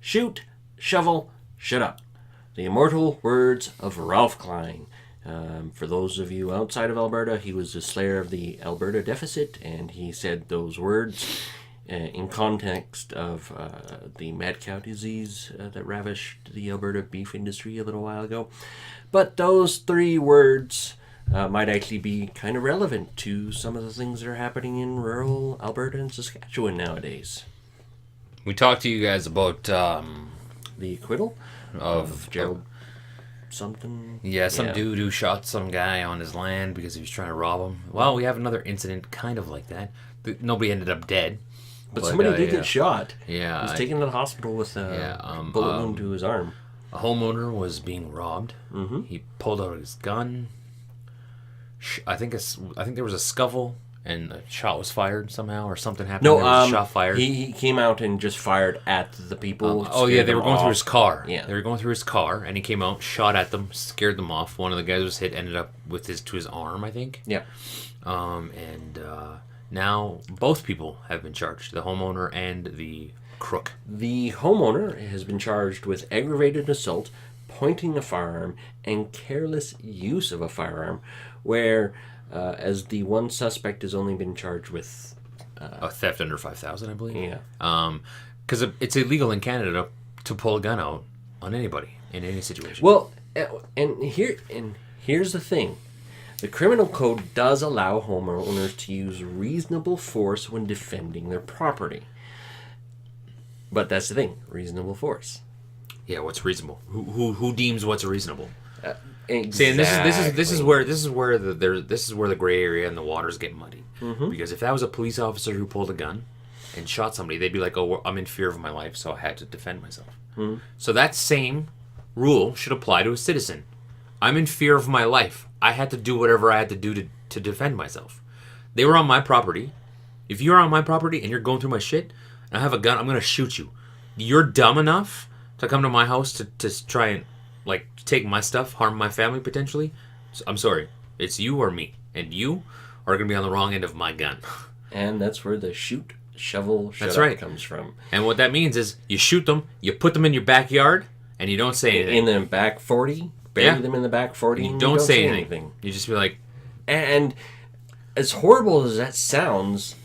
Shoot, shovel, shut up. The immortal words of Ralph Klein. For those of you outside of Alberta, he was the slayer of the Alberta deficit, and he said those words in context of the mad cow disease that ravished the Alberta beef industry a little while ago. But those 3 words might actually be kind of relevant to some of the things that are happening in rural Alberta and Saskatchewan nowadays. We talked to you guys about the acquittal of Gerald something. Yeah, some dude who shot some guy on his land because he was trying to rob him. Well, we have another incident kind of like that. Nobody ended up dead. But somebody did get shot. Yeah. He was taken to the hospital with a bullet wound to his arm. A homeowner was being robbed. Mm-hmm. He pulled out his gun. I think there was a scuffle and a shot was fired somehow, or something happened. No, there was a shot fired. He came out and just fired at the people. They were going through his car. Yeah, they were going through his car, and he came out, shot at them, scared them off. One of the guys was hit, ended up with his arm, I think. Yeah. Now both people have been charged, the homeowner and the crook. The homeowner has been charged with aggravated assault, pointing a firearm, and careless use of a firearm, where as the one suspect has only been charged with a theft under $5,000, I believe. Yeah. Because it's illegal in Canada to pull a gun out on anybody in any situation. Well, and here's the thing. The criminal code does allow homeowners to use reasonable force when defending their property. But that's the thing, reasonable force. Yeah, what's reasonable? Who deems what's reasonable? Exactly. See, and this is where the gray area and the waters get muddy. Mm-hmm. Because if that was a police officer who pulled a gun and shot somebody, they'd be like, "Oh, I'm in fear of my life, so I had to defend myself." Mm-hmm. So that same rule should apply to a citizen. I'm in fear of my life. I had to do whatever I had to do to defend myself. They were on my property. If you're on my property and you're going through my shit, and I have a gun, I'm going to shoot you. You're dumb enough to come to my house to try and take my stuff, harm my family potentially. So, I'm sorry. It's you or me. And you are going to be on the wrong end of my gun. And that's where the shoot, shovel, shut up comes from. And what that means is you shoot them, you put them in your backyard, and you don't say anything. In the back 40? Bury them in the back 40 and you don't say anything. You just be like... And as horrible as that sounds,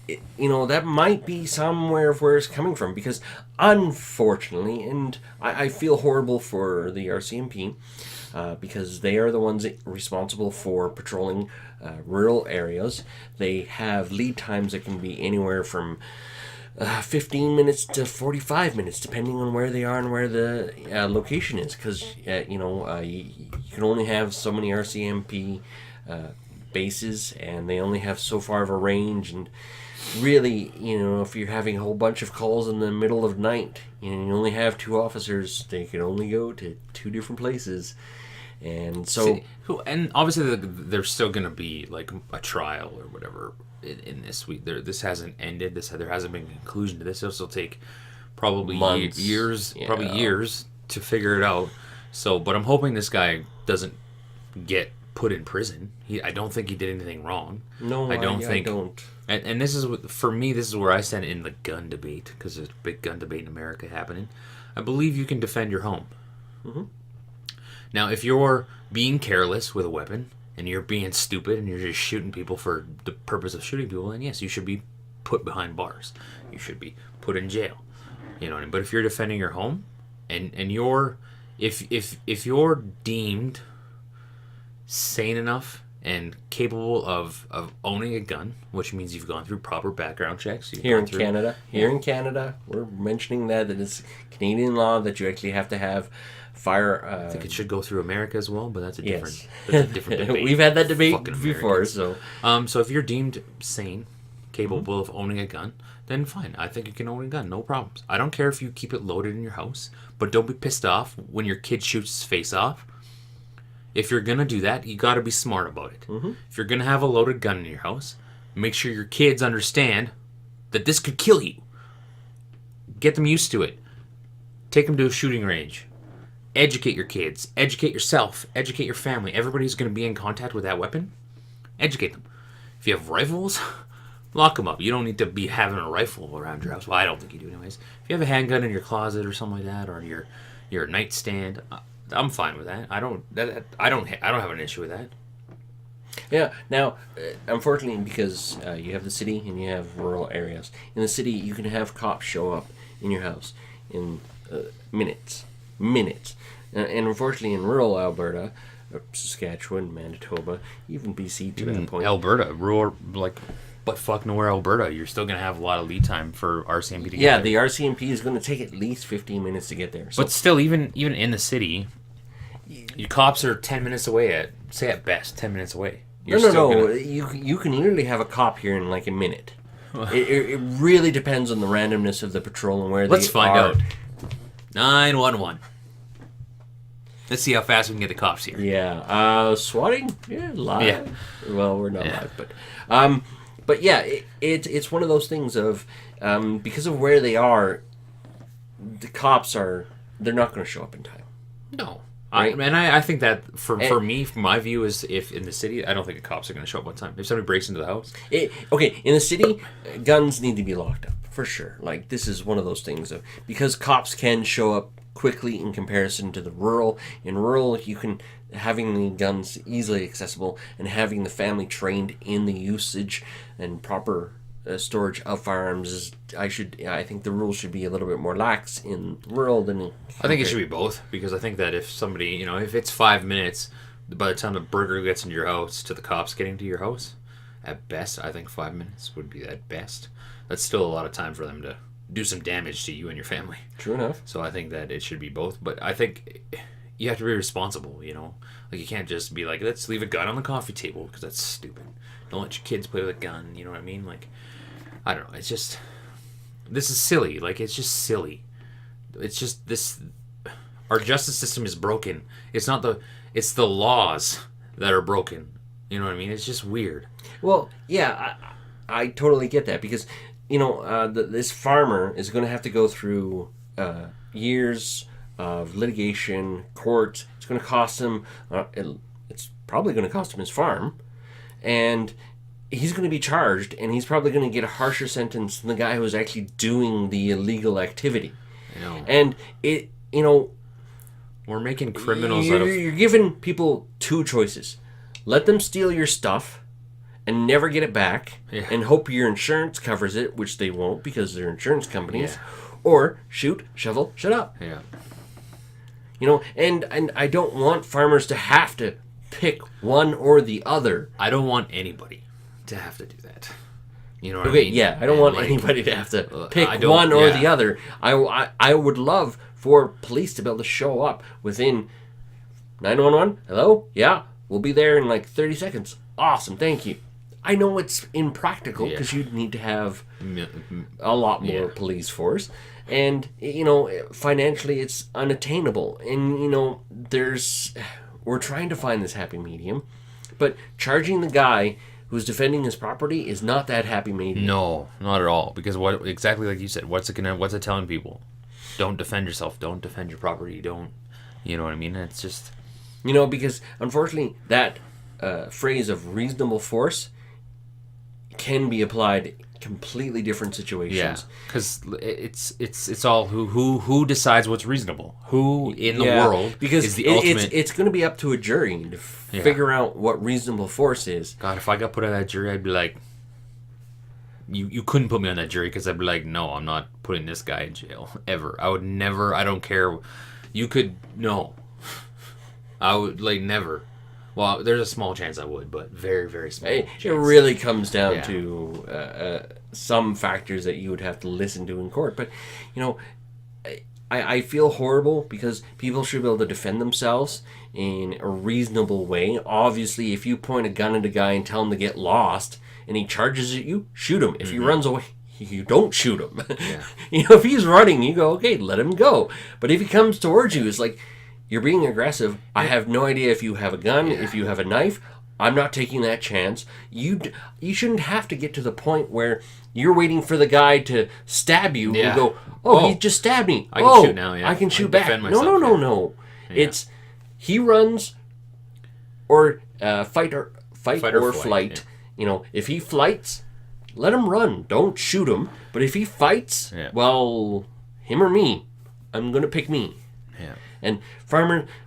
that might be somewhere of where it's coming from. Because unfortunately, and I feel horrible for the RCMP, because they are the ones responsible for patrolling rural areas. They have lead times that can be anywhere from 15 minutes to 45 minutes, depending on where they are and where the location is. Because, you can only have so many RCMP bases, and they only have so far of a range. And really, if you're having a whole bunch of calls in the middle of night, you only have 2 officers, they can only go to 2 different places. And so... And obviously there's still going to be a trial or whatever in this week. This hasn't ended. There hasn't been a conclusion to this. This will take probably months, years, years to figure it out. So, but I'm hoping this guy doesn't get put in prison. I don't think he did anything wrong. No, I don't. And this is for me. This is where I stand in the gun debate, because there's a big gun debate in America happening. I believe you can defend your home. Mm-hmm. Now, if you're being careless with a weapon and you're being stupid and you're just shooting people for the purpose of shooting people, then yes, you should be put behind bars. You should be put in jail. You know what I mean? But if you're defending your home and you're if you're deemed sane enough and capable of owning a gun, which means you've gone through proper background checks. Here in Canada, we're mentioning that it's Canadian law that you actually have to have fire. I think it should go through America as well, but that's a different debate. We've had that debate before, so if you're deemed sane, capable of owning a gun, then fine. I think you can own a gun, no problems. I don't care if you keep it loaded in your house, but don't be pissed off when your kid shoots his face off. If you're gonna do that, you got to be smart about it. Mm-hmm. If you're gonna have a loaded gun in your house, make sure your kids understand that this could kill you. Get them used to it. Take them to a shooting range. Educate your kids. Educate yourself. Educate your family. Everybody's going to be in contact with that weapon. Educate them. If you have rifles, lock them up. You don't need to be having a rifle around your house. Well, I don't think you do, anyways. If you have a handgun in your closet or something like that, or your nightstand, I'm fine with that. I don't have an issue with that. Yeah. Now, unfortunately, because you have the city and you have rural areas. In the city, you can have cops show up in your house in minutes. And unfortunately, in rural Alberta, Saskatchewan, Manitoba, even BC to that point. Alberta, rural, like, but fuck nowhere Alberta, you're still going to have a lot of lead time for RCMP to get there. The RCMP is going to take at least 15 minutes to get there. So. But still, even in the city, your cops are 10 minutes away at best, 10 minutes away. No. You can literally have a cop here in like a minute. It really depends on the randomness of the patrol and where they are. Let's find out. 911. Let's see how fast we can get the cops here. Yeah. Swatting? Yeah, live. Yeah. Well, we're not live, but yeah, it's one of those things of because of where they are, the cops they're not going to show up in time. No. Right? I think that for me, from my view, is if in the city, I don't think the cops are going to show up on time. If somebody breaks into the house. Okay, in the city, guns need to be locked up, for sure. Like, this is one of those things of, because cops can show up quickly in comparison to the rural. In rural, having the guns easily accessible and having the family trained in the usage and proper storage of firearms is, I think the rules should be a little bit more lax in rural than in... I think it should be both, because I think that if somebody, if it's 5 minutes by the time the burglar gets into your house to the cops getting to your house, at best, I think 5 minutes would be at best. That's still a lot of time for them to do some damage to you and your family. True enough. So I think that it should be both, but I think you have to be responsible, Like, you can't just be like, let's leave a gun on the coffee table, because that's stupid. Don't let your kids play with a gun, you know what I mean? Like, I don't know, it's just... This is silly. Like, it's just silly. It's just this... Our justice system is broken. It's not the... It's the laws that are broken. You know what I mean? It's just weird. Well, yeah, I totally get that, because, this farmer is going to have to go through years of litigation, court. It's going to cost him... it's probably going to cost him his farm. And... he's going to be charged, and he's probably going to get a harsher sentence than the guy who was actually doing the illegal activity. I know. And we're making criminals out of... You're giving people two choices. Let them steal your stuff and never get it back, and hope your insurance covers it, which they won't because they're insurance companies. Yeah. Or shoot, shovel, shut up. Yeah. And I don't want farmers to have to pick one or the other. I don't want anybody to have to do that. You know what I mean? Yeah, I don't want anybody to have to pick one or the other. I would love for police to be able to show up within 911. Hello? Yeah, we'll be there in like 30 seconds. Awesome, thank you. I know it's impractical because you'd need to have a lot more police force. And, financially it's unattainable. And, we're trying to find this happy medium. But charging the guy who's defending his property is not that happy medium. No, not at all. Because what exactly like you said, what's it telling people? Don't defend yourself. Don't defend your property. Don't, you know what I mean? It's just... because unfortunately that phrase of reasonable force can be applied completely different situations. Yeah, because it's all who decides what's reasonable. Who in the world because is the ultimate... It's going to be up to a jury to figure out what reasonable force is. God, if I got put on that jury, I'd be like, you couldn't put me on that jury, because I'd be like, no, I'm not putting this guy in jail ever. I would never. I don't care. You could no. I would never. Well, there's a small chance I would, but very, very small chance. It really comes down to some factors that you would have to listen to in court. But, I feel horrible because people should be able to defend themselves in a reasonable way. Obviously, if you point a gun at a guy and tell him to get lost and he charges at you, shoot him. If he runs away, you don't shoot him. Yeah. If he's running, you go, okay, let him go. But if he comes towards you, it's like, you're being aggressive. I have no idea if you have a gun, if you have a knife. I'm not taking that chance. You shouldn't have to get to the point where you're waiting for the guy to stab you and go, he just stabbed me. I can shoot now, I can shoot back. No. Yeah. It's he runs or fight or flight. Yeah. If he flights, let him run. Don't shoot him. But if he fights, well, him or me, I'm going to pick me. Yeah. And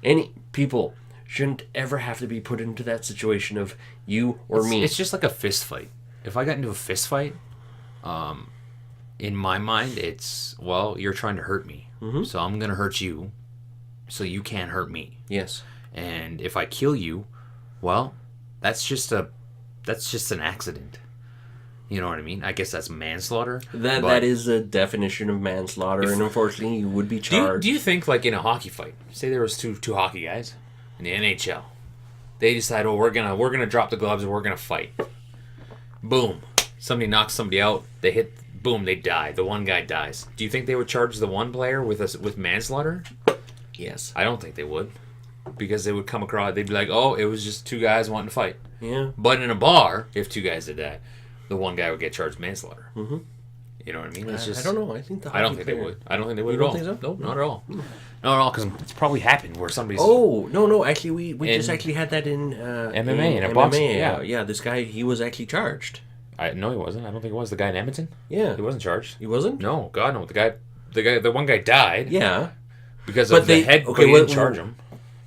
any people shouldn't ever have to be put into that situation of you or me. It's just like a fist fight. If I got into a fist fight, in my mind, it's, well, you're trying to hurt me. Mm-hmm. So I'm going to hurt you so you can't hurt me. Yes. And if I kill you, well, that's just an accident. You know what I mean? I guess that's manslaughter. That is a definition of manslaughter, and unfortunately, you would be charged. Do you think, like in a hockey fight, say there was two hockey guys in the NHL, they decide, we're gonna drop the gloves and we're gonna fight. Boom, somebody knocks somebody out. They hit. Boom, they die. The one guy dies. Do you think they would charge the one player with manslaughter? Yes. I don't think they would, because they would come across. They'd be like, oh, it was just two guys wanting to fight. Yeah. But in a bar, if two guys did that, the one guy would get charged manslaughter. Mm-hmm. You know what I mean? It's just, I don't know. I think I don't think they would. I don't think they would you at all. Think so? No, not at all. Not at all, because it's probably happened where somebody's... Oh, no. Actually, we just actually had that in... MMA, in a boxing. Yeah, this guy, he was actually charged. No, he wasn't. I don't think it was. The guy in Edmonton? Yeah. He wasn't charged. He wasn't? No, God, no. The one guy died. Yeah. Because of the head, but he didn't charge him.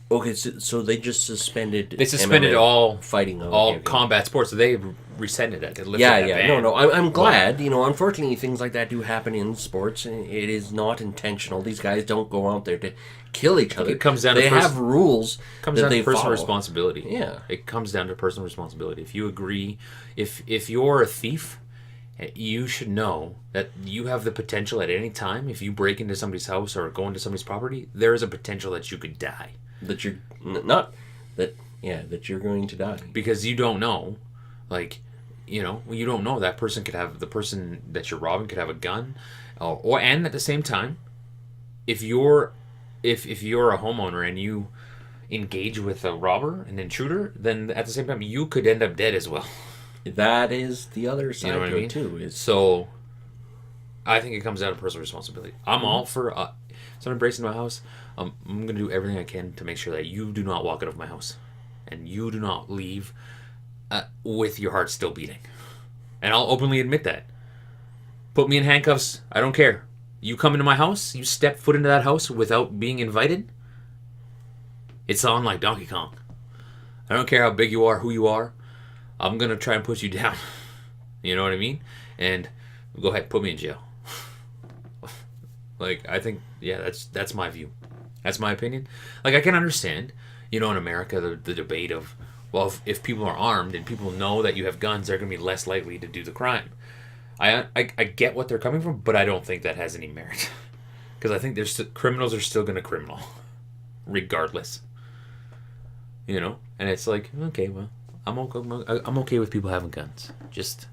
Okay, so they just suspended... They suspended MMA all fighting. All combat sports. So they rescinded it. Yeah. No. I'm glad. Unfortunately, things like that do happen in sports. It is not intentional. These guys don't go out there to kill each other. It comes down they have rules that they personal follow. Responsibility. Yeah. It comes down to personal responsibility. If you agree, if you're a thief, you should know that you have the potential at any time, if you break into somebody's house or go into somebody's property, there is a potential that you could die. That you're going to die. Because you don't know, you don't know that person could have, the person that you're robbing could have a gun, and at the same time, if you're a homeowner and you engage with a robber, an intruder, then at the same time you could end up dead as well. That is the other side to it too. So, I think it comes down to personal responsibility. I'm all for someone breaks into my house. I'm going to do everything I can to make sure that you do not walk out of my house, and you do not leave with your heart still beating. And I'll openly admit that. Put me in handcuffs. I don't care. You come into my house. You step foot into that house without being invited. It's on like Donkey Kong. I don't care how big you are, who you are. I'm going to try and put you down. You know what I mean? And go ahead, put me in jail. I think, that's my view. That's my opinion. I can understand, in America, the debate of, well, if people are armed and people know that you have guns, they're going to be less likely to do the crime. I get what they're coming from, but I don't think that has any merit. Because I think criminals are still going to criminal. Regardless. And it's like, okay, well, I'm okay with people having guns. Just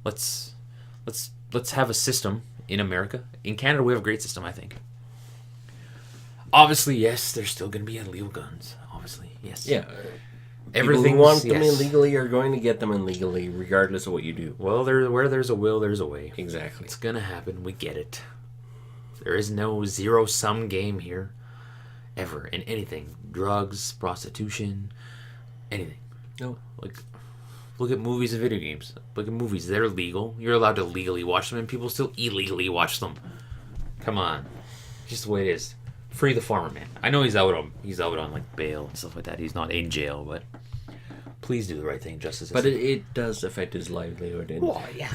let's have a system in America. In Canada, we have a great system, I think. Obviously, yes, there's still going to be illegal guns. Obviously, yes. Yeah. Everything people who want them illegally are going to get them illegally, regardless of what you do. Well, where there's a will, there's a way. Exactly. It's going to happen. We get it. There is no zero-sum game here. Ever. In anything. Drugs, prostitution, anything. No. Look at movies and video games. Look at movies. They're legal. You're allowed to legally watch them, and people still illegally watch them. Come on. Just the way it is. Free the farmer, man. I know he's out on bail and stuff like that. He's not in jail, but please do the right thing, justice. But it does affect his livelihood. And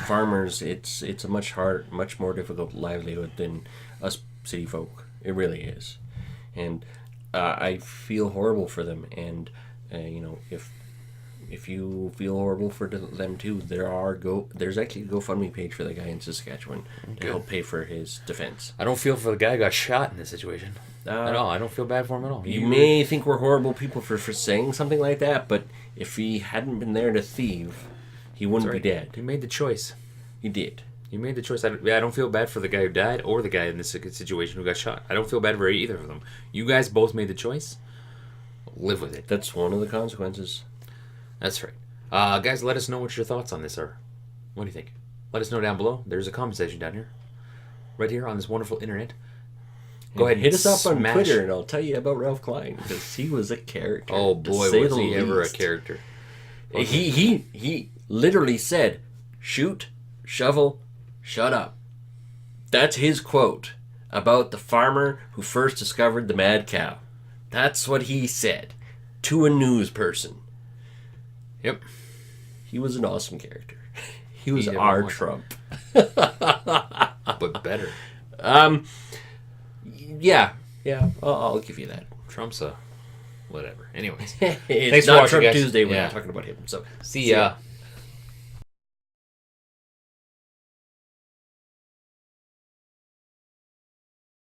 farmers, it's a much more difficult livelihood than us city folk. It really is. And I feel horrible for them. And if you feel horrible for them too, there's actually a GoFundMe page for the guy in Saskatchewan to help pay for his defense. I don't feel for the guy who got shot in this situation at all. I don't feel bad for him at all. You may think we're horrible people for saying something like that, but if he hadn't been there to thieve, he wouldn't be dead. He made the choice. He did. He made the choice. I don't feel bad for the guy who died or the guy in this situation who got shot. I don't feel bad for either of them. You guys both made the choice. Live with it. That's one of the consequences. That's right. Guys, let us know what your thoughts on this are. What do you think? Let us know down below. There's a comment section down here. Right here on this wonderful internet. Go ahead and hit us up on Twitter and I'll tell you about Ralph Klein, because he was a character. Oh boy, was he ever a character. He literally said, shoot, shovel, shut up. That's his quote about the farmer who first discovered the mad cow. That's what he said to a news person. Yep. He was an awesome character. He was He our was. Trump. But better. Yeah, I'll give you that. Trump's a whatever. Anyways. It's Thanks for not watching, Trump guys. Tuesday. We're Yeah. not talking about him. So See ya.